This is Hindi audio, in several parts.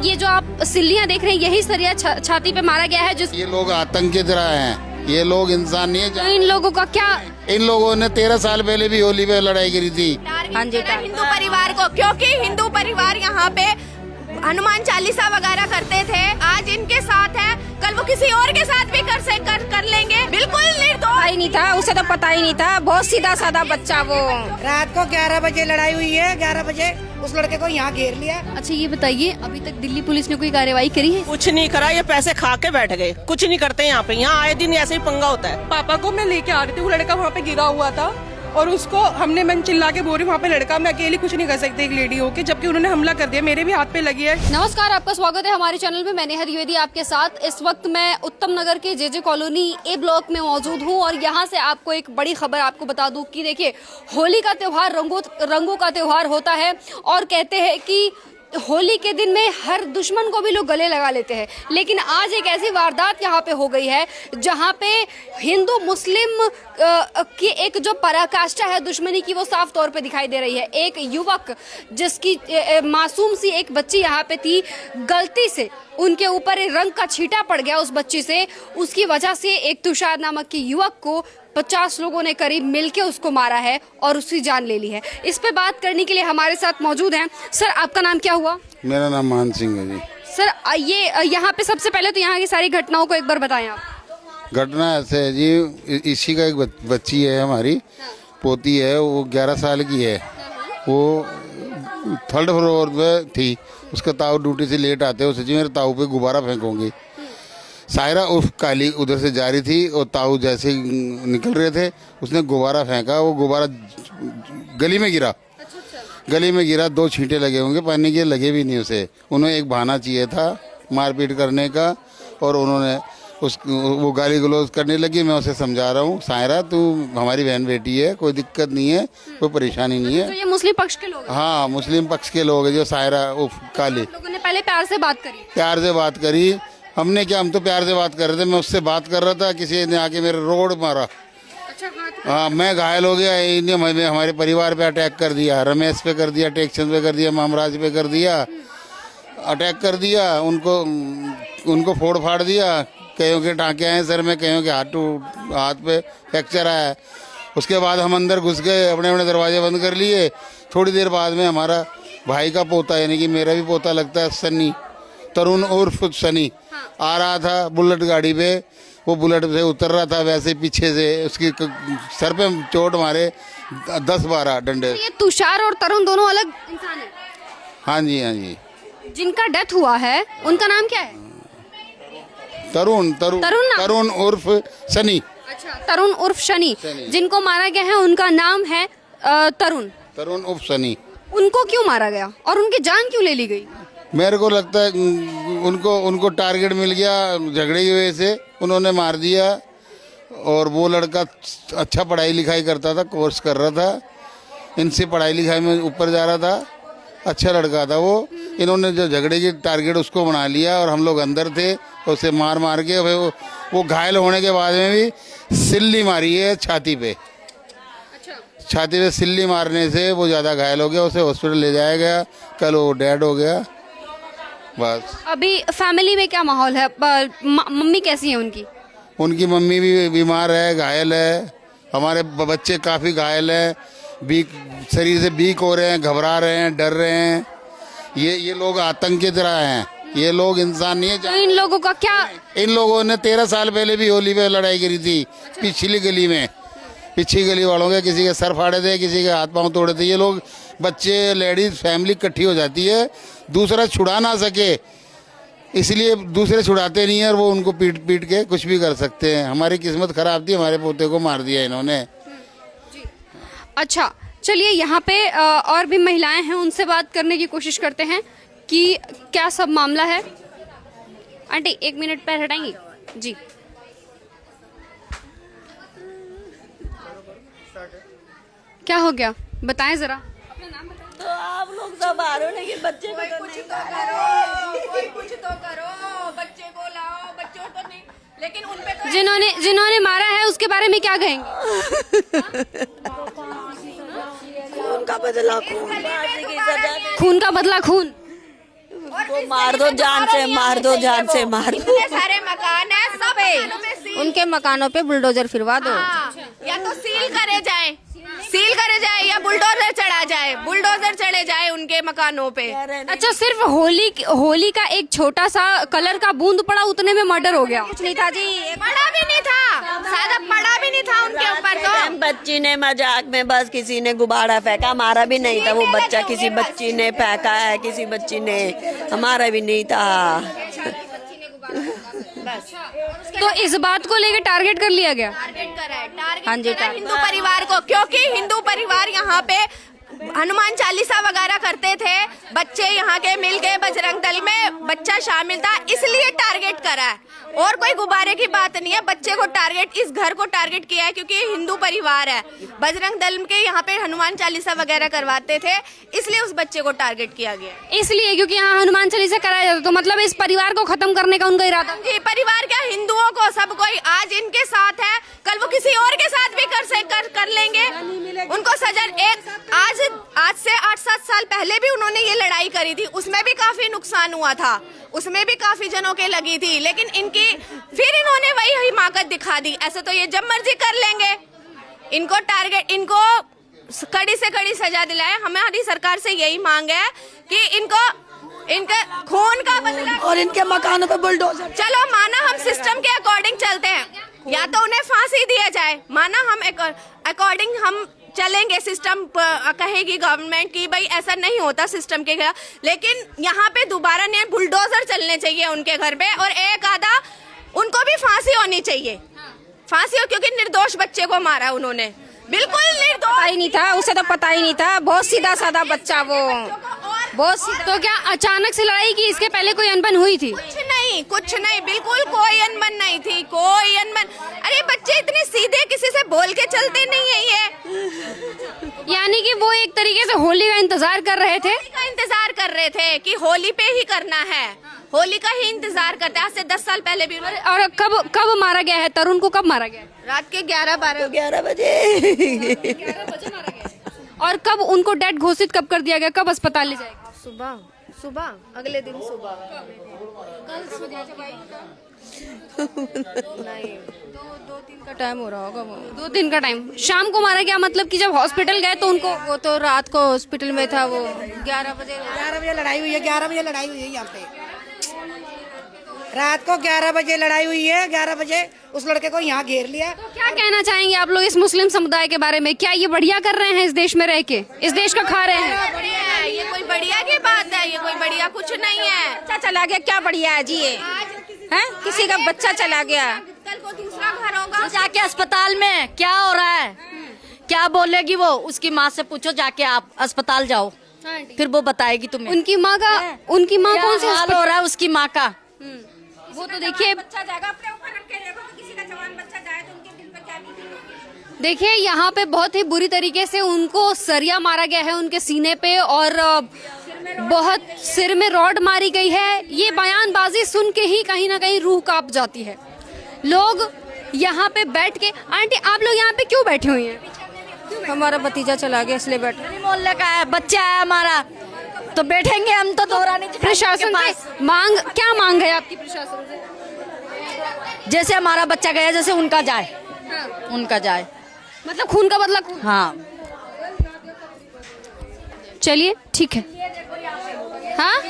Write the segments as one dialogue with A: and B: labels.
A: ये जो आप सिल्लियां देख रहे हैं यही सरिया छाती पे मारा गया है। जिस
B: ये लोग आतंकी तरह हैं, ये लोग इंसान नहीं है।
A: इन लोगों का क्या,
B: इन लोगों ने 13 साल पहले भी होली पे लड़ाई करी थी।
C: हाँ जी, हिंदू परिवार को, क्योंकि हिंदू परिवार यहाँ पे हनुमान चालीसा वगैरह करते थे। आज इनके साथ है, कल वो किसी और के साथ भी कर लेंगे। बिल्कुल निर्दोष
A: ही नहीं था, उसे तो पता ही नहीं था। बहुत सीधा साधा बच्चा वो।
D: रात को 11 बजे लड़ाई हुई है, 11 बजे उस लड़के को यहाँ घेर लिया।
A: अच्छा ये बताइए, अभी तक दिल्ली पुलिस ने कोई कार्रवाई करी है?
E: कुछ नहीं करा, ये पैसे खा के बैठ गए, कुछ नहीं करते यहाँ पे। यहाँ आए दिन ऐसे ही पंगा होता है।
F: पापा को मैं लेके आ रही थी, वो लड़का वहाँ पे गिरा हुआ था और उसको मैं चिल्ला के बोल रही वहाँ पे लड़का, मैं अकेली कुछ नहीं कर सकती एक लेडी होके, जबकि उन्होंने हमला कर दिया, मेरे भी हाथ पे लगी है।
A: नमस्कार, आपका स्वागत है हमारे चैनल में। मैं नेहा द्विवेदी आपके साथ। इस वक्त मैं उत्तम नगर के जेजे कॉलोनी ए ब्लॉक में मौजूद हूँ और यहाँ से आपको एक बड़ी खबर आपको बता दूं कि देखिए, होली का त्योहार रंगों का त्योहार होता है और कहते हैं कि होली के दिन में हर दुश्मन को भी लोग गले लगा लेते हैं। लेकिन आज एक ऐसी वारदात यहाँ पे हो गई है जहाँ पे हिंदू मुस्लिम की एक जो पराकाष्ठा है दुश्मनी की, वो साफ तौर पे दिखाई दे रही है। एक युवक जिसकी मासूम सी एक बच्ची यहाँ पे थी, गलती से उनके ऊपर रंग का छींटा पड़ गया उस बच्ची से। उसकी वजह से एक तुषार नामक के युवक को 50 लोगों ने करीब मिलके उसको मारा है और उसकी जान ले ली है। इस पे बात करने के लिए हमारे साथ मौजूद हैं। सर, आपका नाम क्या हुआ?
B: मेरा नाम मान सिंह है जी।
A: सर, ये यहाँ पे सबसे पहले तो यहाँ की सारी घटनाओं को एक बार बताएं आप।
B: घटना ऐसे है जी, इसी का एक बच्ची है, हमारी पोती है, वो 11 साल की है। वो 3rd फ्लोर पे थी, उसका ताऊ ड्यूटी से लेट आते, उसे जी मेरे ताऊ पे गुब्बारा फेंकोगे। सायरा उर्फ काली उधर से जा रही थी और ताऊ जैसे निकल रहे थे, उसने गुब्बारा फेंका, वो गुब्बारा गली में गिरा। गली में गिरा, 2 छींटे लगे होंगे, पानी के लगे भी नहीं उसे। उन्हें एक बहाना चाहिए था मारपीट करने का और उन्होंने वो गाली गलौज करने लगी। मैं उसे समझा रहा हूँ, सायरा तू हमारी बहन बेटी है, कोई दिक्कत नहीं है, कोई परेशानी नहीं है।
A: तो ये मुस्लिम पक्ष के लोग हैं?
B: हाँ, मुस्लिम पक्ष के लोग हैं जो सायरा उर्फ काली।
A: लोगों ने पहले प्यार से बात करी?
B: प्यार से बात करी। हमने क्या, हम तो प्यार से बात कर रहे थे, मैं उससे बात कर रहा था, किसी ने आके मेरे रोड मारा।
A: अच्छा,
B: हाँ, मैं घायल हो गया। इन्हें हमारे परिवार पे अटैक कर दिया, रमेश पे कर दिया, टेक्शन पे कर दिया, मामराज पे कर दिया, अटैक कर दिया। उनको फोड़ फाड़ दिया, कईयों के टाँके आए सर में, कईयों के हाथ पे फ्रैक्चर आया। उसके बाद हम अंदर घुस गए, अपने अपने दरवाजे बंद कर लिए। थोड़ी देर बाद में हमारा भाई का पोता, यानी कि मेरा भी पोता लगता है, सनी, तरुण उर्फ सनी, आ रहा था बुलेट गाड़ी पे। वो बुलेट से उतर रहा था, वैसे पीछे से उसकी सर पे चोट मारे 10-12 डंडे।
A: ये तुषार और तरुण दोनों अलग इंसान हैं?
B: हाँ जी, हाँ जी।
A: जिनका डेथ हुआ है उनका नाम क्या है?
B: तरुण उर्फ सनी।
A: अच्छा, तरुण उर्फ शनि। जिनको मारा गया है उनका नाम है तरुण
B: उर्फ सनी।
A: उनको क्यों मारा गया और उनकी जान क्यों ले ली गई?
B: मेरे को लगता है उनको टारगेट मिल गया, झगड़े की वजह से उन्होंने मार दिया। और वो लड़का अच्छा पढ़ाई लिखाई करता था, कोर्स कर रहा था, इनसे पढ़ाई लिखाई में ऊपर जा रहा था, अच्छा लड़का था वो। इन्होंने जो झगड़े की टारगेट उसको बना लिया और हम लोग अंदर थे, उसे मार के वो घायल होने के बाद में भी सिल्ली मारी है छाती पे। छाती पे सिल्ली मारने से वो ज़्यादा घायल हो गया, उसे हॉस्पिटल ले जाया गया, कल वो डेड हो गया। बस। अभी
A: फैमिली में क्या माहौल है? मम्मी कैसी है उनकी?
B: उनकी मम्मी भी बीमार है, घायल है। हमारे बच्चे काफ़ी घायल हैं, शरीर से वीक हो रहे हैं, घबरा रहे हैं, डर रहे हैं। ये लोग आतंक की तरह हैं, ये लोग इंसान नहीं है।
A: तो इन लोगों का क्या?
B: इन लोगों ने 13 साल पहले भी होली पे लड़ाई करी थी, पिछली गली में। पिछली गली वालों के किसी के सर फाड़े थे, किसी के हाथ पांव तोड़े थे। ये लोग बच्चे, लेडीज, फैमिली इकट्ठी हो जाती है, दूसरा छुड़ा ना सके इसलिए दूसरे छुड़ाते नहीं है और वो उनको पीट के कुछ भी कर सकते हैं। हमारी किस्मत खराब थी, हमारे पोते को मार दिया इन्होंने।
A: अच्छा, चलिए यहाँ पे और भी महिलाएं हैं, उनसे बात करने की कोशिश करते हैं कि क्या सब मामला है। आंटी 1 मिनट पैर हटाएंगी जी। क्या हो गया, बताएं जरा।
C: तो आप लोग सब आ रहे हो, लेकिन बच्चे को तो कुछ तो करो, कोई कुछ तो करो, बच्चे को लाओ, बच्चों तो नहीं, लेकिन उन पे तो
A: जिन्होंने मारा है उसके बारे में क्या कहेंगे?
C: खून का बदला खून,
A: खून का बदला खून।
G: मार दो जान से, मार दो जान से, मार दो।
C: इतने सारे मकान है, सब मकानों में सील।
H: उनके मकानों पे बुलडोजर फिरवा दो।
C: हाँ, या तो सील करे जाए या बुलडोजर चढ़ा जाए, बुलडोजर चढ़े जाए उनके मकानों पे।
A: अच्छा, सिर्फ होली का एक छोटा सा कलर का बूंद पड़ा, उतने में मर्डर हो गया।
H: कुछ नहीं था जी,
C: पड़ा भी नहीं था, ज्यादा पड़ा भी नहीं था उनके ऊपर तो।
G: बच्ची ने मजाक में बस किसी ने गुब्बारा फेंका, हमारा भी नहीं था वो बच्चा, किसी बच्ची ने फेंका है, किसी बच्ची ने, हमारा भी नहीं था।
A: तो इस बात को लेकर टारगेट कर लिया गया।
C: टारगेट
H: हाँ जी,
C: करा हिंदू परिवार को, क्योंकि हिंदू परिवार यहाँ पे हनुमान चालीसा वगैरह करते थे, बच्चे यहाँ के मिलके बजरंग दल में बच्चा शामिल था, इसलिए टारगेट करा है। और कोई गुब्बारे की बात नहीं है, बच्चे को टारगेट, इस घर को टारगेट किया है क्योंकि ये हिंदू परिवार है। बजरंग दल के यहाँ पे हनुमान चालीसा वगैरह करवाते थे, इसलिए उस बच्चे को टारगेट किया गया।
A: इसलिए क्योंकि यहाँ हनुमान चालीसा कराया जाता, तो मतलब इस परिवार को खत्म करने का उनका इरादा।
C: जी, परिवार क्या, हिंदुओं को, सब कोई आज इनके साथ है, कल वो किसी और के साथ भी कर लेंगे। उनको सजा, एक आज से 8-7 साल पहले भी उन्होंने ये लड़ाई करी थी, उसमें भी काफी नुकसान हुआ था, उसमें भी काफी जनों के लगी थी, लेकिन फिर इन्होंने वही हिमाकत दिखा दी। ऐसे तो ये जब मर्जी कर लेंगे। इनको टारगेट, इनको कड़ी से कड़ी सजा दिलाए। हमारी सरकार से यही मांग है कि इनके खून का बदला,
D: और इनके मकानों पे बुलडोजर।
C: चलो माना हम सिस्टम के अकॉर्डिंग चलते हैं, या तो उन्हें फांसी दिया जाए, माना हम अकॉर्डिंग हम चलेंगे, सिस्टम कहेगी गवर्नमेंट की भाई ऐसा नहीं होता सिस्टम के खिलाफ, लेकिन यहाँ पे दोबारा नहीं, बुलडोजर चलने चाहिए उनके घर पे, और एक आधा उनको भी फांसी होनी चाहिए, फांसी हो, क्योंकि निर्दोष बच्चे को मारा उन्होंने, बिल्कुल निर्दोष।
H: पता ही नहीं था उसे, तो पता ही नहीं था, बहुत सीधा साधा बच्चा वो, बहुत सीधा।
A: तो क्या अचानक से लड़ाई की, इसके पहले कोई अनबन हुई थी?
C: कुछ नहीं, बिल्कुल कोई अनबन नहीं थी, कोई अनबन। अरे बच्चे इतने सीधे, किसी से बोल के चलते नहीं है ये।
A: यानी कि वो एक तरीके से होली का इंतजार कर रहे थे,
C: इंतजार कर रहे थे कि होली पे ही करना है, होली का ही इंतजार करते हैं। आज से 10 साल पहले भी।
A: और कब मारा गया है तरुण को? कब मारा गया?
C: रात के 11-12
G: बजे।
A: मारा गया। और कब उनको डेड घोषित कब कर दिया गया? कब अस्पताल ले जाएगा?
C: सुबह अगले दिन सुबह।
H: नहीं, 2-3 का टाइम हो रहा होगा वो।
A: 2-3 का टाइम। शाम को मारा गया, मतलब कि जब हॉस्पिटल गए तो उनको,
H: वो तो रात को हॉस्पिटल में था वो। 11
D: बजे लड़ाई हुई है, 11 बजे लड़ाई हुई है यहाँ पे। रात को 11 बजे लड़ाई हुई है, 11 बजे उस लड़के को यहाँ घेर लिया।
A: तो क्या कहना चाहेंगे आप लोग इस मुस्लिम समुदाय के बारे में? क्या ये बढ़िया कर रहे हैं इस देश में रह के, इस देश का खा रहे हैं?
C: बढ़िया है, ये कोई बढ़िया की बात है, ये कोई बढ़िया कुछ नहीं है।
H: बच्चा चला गया, क्या बढ़िया है जी ये? हैं? किसी का बच्चा चला गया,
C: कल को दूसरा घर होगा।
G: जाके अस्पताल में क्या हो रहा है, क्या बोलेगी वो? उसकी माँ से पूछो जाके, आप अस्पताल जाओ, फिर वो बताएगी तुम्हें।
A: उनकी माँ कौन सी
G: हाल हो रहा है उसकी माँ का?
A: वो तो देखिए,
H: बच्चा जाएगा अपने ऊपर रख के देखो, किसी का जवान बच्चा जाए तो उनके दिल पे क्या बीतेगी।
A: देखिए यहाँ पे बहुत ही बुरी तरीके से उनको सरिया मारा गया है उनके सीने पे, और बहुत सिर में रॉड मारी गई है। ये बयानबाजी सुन के ही कहीं ना कहीं रूह कांप जाती है। लोग यहाँ पे बैठ के, आंटी आप लोग यहाँ पे क्यों बैठे हुए हैं?
H: हमारा भतीजा चला गया इसलिए बैठे।
G: मोहल्ले का है, बच्चा है हमारा, तो बैठेंगे हम तो दोहराने।
A: प्रशासन से क्या मांग है आपकी प्रशासन से?
G: जैसे हमारा बच्चा गया, जैसे उनका जाए, उनका जाए,
A: मतलब खून का बदला खून।
G: हाँ
A: चलिए ठीक है। हाँ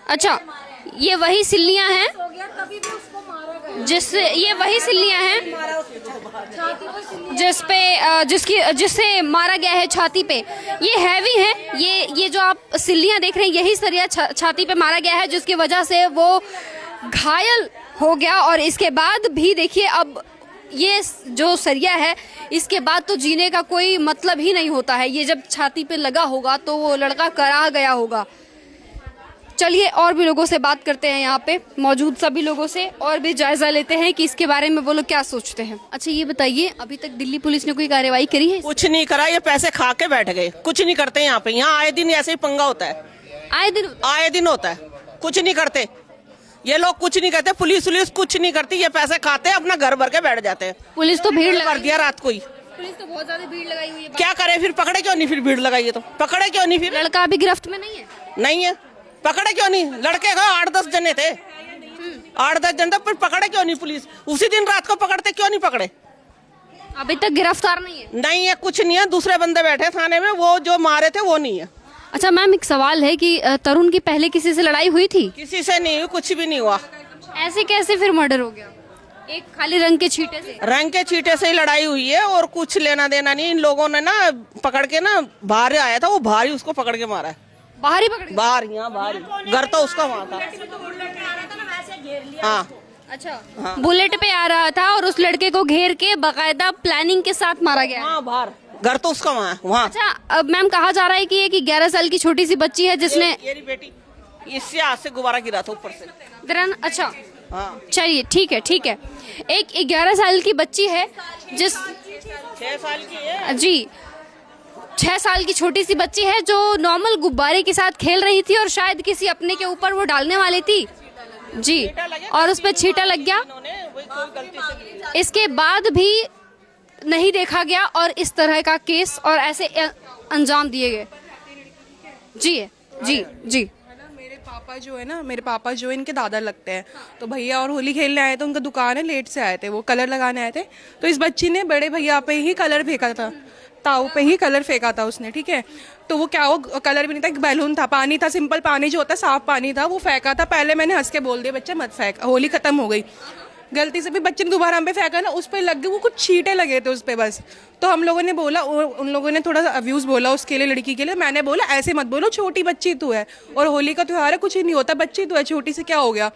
A: अच्छा, ये वही सिल्लियां हैं जिससे मारा गया है छाती पे। ये हैवी है, ये जो आप सिल्लियां देख रहे हैं, यही सरिया छाती पे मारा गया है, जिसकी वजह से वो घायल हो गया। और इसके बाद भी देखिए, अब ये जो सरिया है, इसके बाद तो जीने का कोई मतलब ही नहीं होता है। ये जब छाती पे लगा होगा तो वो लड़का कराह गया होगा। चलिए और भी लोगों से बात करते हैं, यहाँ पे मौजूद सभी लोगों से, और भी जायजा लेते हैं कि इसके बारे में वो लोग क्या सोचते हैं। अच्छा ये बताइए, अभी तक दिल्ली पुलिस ने कोई कार्रवाई करी है?
E: कुछ नहीं करा, ये पैसे खा के बैठ गए, कुछ नहीं करते यहाँ पे। यहाँ आए दिन ऐसे ही पंगा होता है, आए दिन होता है, कुछ नहीं करते ये लोग, कुछ नहीं करते। पुलिस कुछ नहीं करती, ये पैसे खाते हैं, अपना घर भर के बैठ जाते हैं।
A: पुलिस तो भीड़
E: कर दिया रात को ही,
A: पुलिस तो बहुत ज्यादा भीड़ लगाई हुई है।
E: क्या करे फिर, पकड़े क्यों नहीं फिर, भीड़ लगाइए तो पकड़े क्यों नहीं फिर?
A: लड़का अभी गिरफ्त में नहीं है?
E: नहीं है, पकड़े क्यों नहीं? लड़के का 8-10 जने थे, 8-10 जन थे, पर पकड़े क्यों नहीं पुलिस? उसी दिन रात को पकड़ते क्यों नहीं पकड़े?
A: अभी तक गिरफ्तार नहीं है?
E: नहीं है, कुछ नहीं है, दूसरे बंदे बैठे थाने में, वो जो मारे थे वो नहीं है।
A: अच्छा मैम, एक सवाल है कि तरुण की पहले किसी से लड़ाई हुई थी?
E: किसी से नहीं हुई, कुछ भी नहीं हुआ।
A: ऐसे कैसे फिर मर्डर हो गया? एक खाली रंग के छींटे से?
E: रंग के छींटे से ही लड़ाई हुई है और कुछ लेना देना नहीं। इन लोगों ने ना पकड़ के ना, बाहर आया था वो, बाहर ही उसको पकड़ के मारा है।
A: बाहर ही पकड़े?
E: बाहर, यहाँ बाहर ही, घर तो उसका वहाँ था। हाँ
A: अच्छा, बुलेट पे आ रहा था और उस लड़के को घेर के बाकायदा प्लानिंग के साथ मारा गया है।
E: हाँ, बाहर, घर तो उसका वहाँ है, वहाँ।
A: अच्छा, अब मैम कहा जा रहा है कि ये कि 11 साल की छोटी सी बच्ची है जिसने
E: मेरी बेटी, इससे हाथ से गुब्बारा गिरा था ऊपर से।
A: अच्छा
E: हाँ,
A: चलिए ठीक है, ठीक है। एक 11 साल की बच्ची है जिस
E: 6 साल की है
A: जी, 6 साल की छोटी सी बच्ची है जो नॉर्मल गुब्बारे के साथ खेल रही थी और शायद किसी अपने के ऊपर वो डालने वाली थी जी, और उस पर छींटा लग गया। इसके बाद भी नहीं देखा गया और इस तरह का केस और ऐसे अंजाम दिए गए। जी जी जी।
F: मेरे पापा जो है ना, मेरे पापा जो है इनके दादा लगते हैं, तो भैया और होली खेलने आए थे, उनका दुकान है, लेट से आए थे, वो कलर लगाने आए थे, तो इस बच्ची ने बड़े भैया पे ही कलर फेंका था, ताऊ पे ही कलर फेंका था उसने, ठीक है। तो वो क्या, वो कलर भी नहीं था, एक बैलून था, पानी था, सिंपल पानी जो होता है, साफ पानी था, वो फेंका था। पहले मैंने हंस के बोल दिया बच्चे मत फेंक, होली खत्म हो गई। गलती से भी बच्चे ने दोबारा हम पे फेंका ना, उस पर लग गए, वो कुछ छींटे लगे थे उस पर बस। तो हम लोगों ने बोला, उन लोगों ने थोड़ा सा अब्यूज़ बोला उसके लिए, लड़की के लिए। मैंने बोला ऐसे मत बोलो, छोटी बच्ची तू है और होली का त्योहार है, कुछ ही नहीं होता, बच्ची तू है, छोटी से क्या हो गया।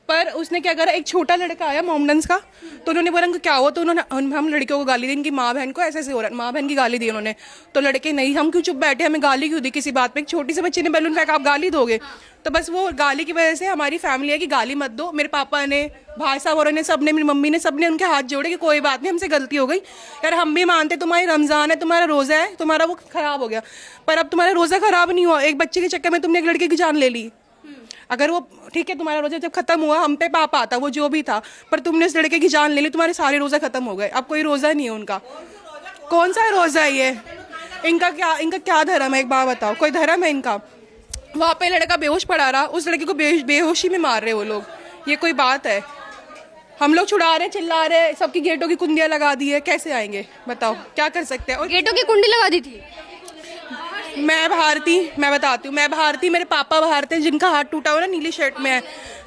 F: पर उसने क्या करा, एक छोटा लड़का आया मोमडन्स का, तो उन्होंने बोला उनको क्या हुआ, तो उन्होंने हम लड़कियों को गाली दी, इनकी माँ बहन को ऐसे हो रहा है, माँ बहन की गाली दी उन्होंने। तो लड़के नहीं, हम क्यों चुप बैठे, हमें गाली क्यों दी किसी बात पे, एक छोटी सी बच्ची ने बैलून फेंका, आप गाली दोगे? तो बस वो गाली की वजह से हमारी फैमिली है कि गाली मत दो। मेरे पापा ने, भाई साहब और ने, सबने, मेरी मम्मी ने, सबने उनके हाथ जोड़े कि कोई बात नहीं, हमसे गलती हो गई यार, हम भी मानते तुम्हारी रमजान है, तुम्हारा रोजा है, तुम्हारा वो खराब हो गया, पर अब तुम्हारा रोजा खराब नहीं हुआ, एक बच्चे के चक्कर में तुमने एक लड़के की जान ले ली। अगर वो ठीक है, तुम्हारा रोजा जब खत्म हुआ, हम पे पाप आता, वो जो भी था, पर तुमने इस लड़के की जान ले ली, तुम्हारे सारे रोजा खत्म हो गए, अब कोई रोजा नहीं है उनका। कौन सा रोजा है ये? इनका क्या धर्म है, एक बात बताओ, कोई धर्म है इनका? वहाँ पे लड़का बेहोश पड़ा रहा, उस लड़के को बेहोशी में मार रहे वो लोग, ये कोई बात है? हम लोग छुड़ा रहे, चिल्ला रहे, सबकी गेटों की कुंडियाँ लगा दी है, कैसे आएंगे बताओ, क्या कर सकते हैं? और
A: गेटों की कुंडी लगा दी थी?
F: मैं बताती हूँ, मैं भारती, मेरे पापा बाहर थे, जिनका हाथ टूटा हुआ ना, नीली शर्ट में है,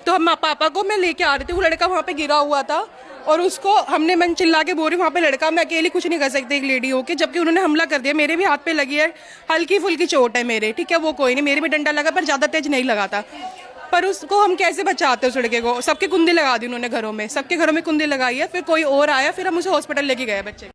F: तो हम पापा को मैं लेके आ रही थी, वो लड़का वहाँ पे गिरा हुआ था और उसको मैं चिल्ला के बोल रही, वहाँ पे लड़का, मैं अकेली कुछ नहीं कर सकती एक लेडी होके, जबकि उन्होंने हमला कर दिया। मेरे भी हाथ पे लगी है, हल्की फुल्की चोट है मेरे, ठीक है, वो कोई नहीं, मेरे भी डंडा लगा पर ज़्यादा तेज नहीं लगा था। पर उसको हम कैसे बचाते उस लड़के को? सबके कुंडी लगा दी उन्होंने, घरों में, सबके घरों में कुंडी लगाई है, फिर कोई और आया, फिर हम उसे हॉस्पिटल लेके गए बच्चे।